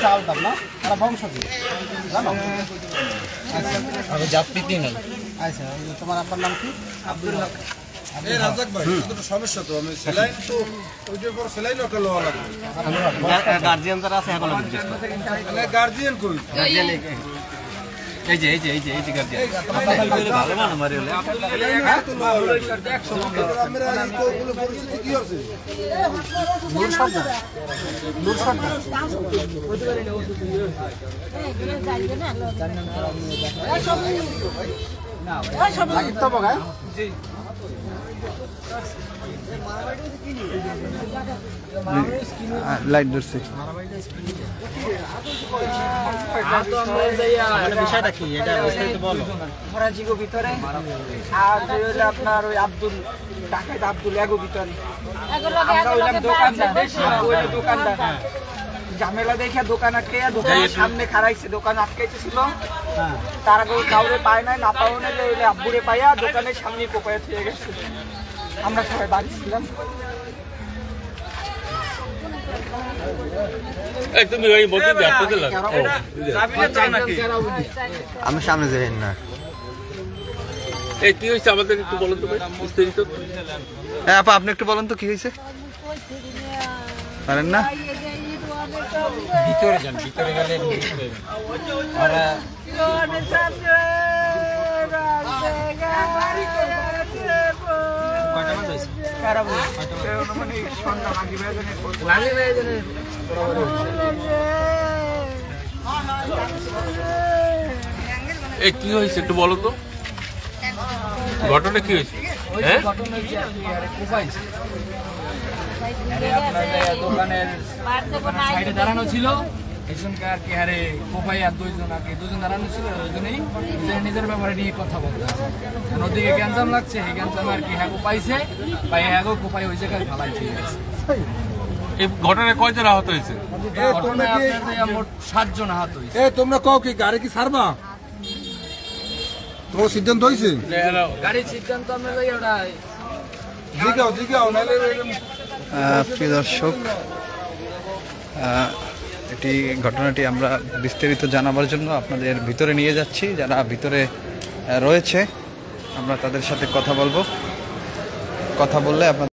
চালতাম না তারা বংশ কি জানো? আমি জাতপিতি নাই। আচ্ছা, তোমার আপনার নাম কি? আব্দুল হক। রাজাক ভাই, সমস্যা তো আমি সেলাইন তো ওইটার পর সেলাইন ওটা লওয়া লাগবে। গার্জিয়ান যারা আছে এখন জিজ্ঞেস করে। মানে গার্জিয়ান কই? গার্জিয়ান এই যে গার্জিয়ান। ভালো না আমারে হলে। আমরা এই কোগুলো পরিস্থিতি কি হচ্ছে? নূর সর্দার। নূর সর্দার। জাকির তো বগায়? জি। লাইট ধরছে। বিষয়টা কি এটা বিস্তারিত বলো। ফরাজিগো ভিতরে আর হইলো আপনার ওই আব্দুল ডাকাত আব্দুল এগো ভিতরে আমরা হইলাম দোকানদার ঝামেলা দেখে দোকান আটকে দোকানের সামনে খারাইছে, দোকান আটকাইতে ছিল। তার আগে কাউরে পায় নাই, না পাওয়া নিলে ওইলে আব্বুরে পাইয়া দোকানের সামনে কোপায়া থেকে গেছে। আমরা সবাই বাড়ি ছিলাম। আমি সামনে যাই না। কি হয়েছে আমাদের একটু বলুন তো বিস্তারিত। হ্যাঁ আপা, আপনি একটু বলেন তো কি হয়েছে। পারেন না? ভিতরে যান, ভিতরে গেলে কি হয়েছে একটু বলো তো, ঘটনা কি হয়েছে? হ্যাঁ, দোকানের সাইডে দাঁড়ানো ছিল, এখানকার আর কি হারে কোপাই আর দুজন দাঁড়ানো ছিল, দুজনেই নিজের ব্যাপারে নিয়ে কথা বলতে আছে। নদীকে গ্যাঞ্জাম লাগছে, এই গ্যাঞ্জাম আর কি হ্যাগো পাইছে, পাই হ্যাগো কোপাই ওই জায়গায় ফালাই ঠিক আছে। এই ঘটনায় কয়জন আহত হয়েছে? মোট 7 জন আহত হয়েছে। তোমরা কও কি গাড়ি কি ছাড়বা? তোমার সিদ্ধান্ত হয়েছে? গাড়ির সিদ্ধান্ত আমরা যাই ওটা জিগাও নাহলে প্রিয় দর্শক, এটি ঘটনাটি আমরা বিস্তারিত জানাবার জন্য আপনাদের ভিতরে নিয়ে যাচ্ছি। যারা ভিতরে রয়েছে আমরা তাদের সাথে কথা বলবো। কথা বললে আপনাদের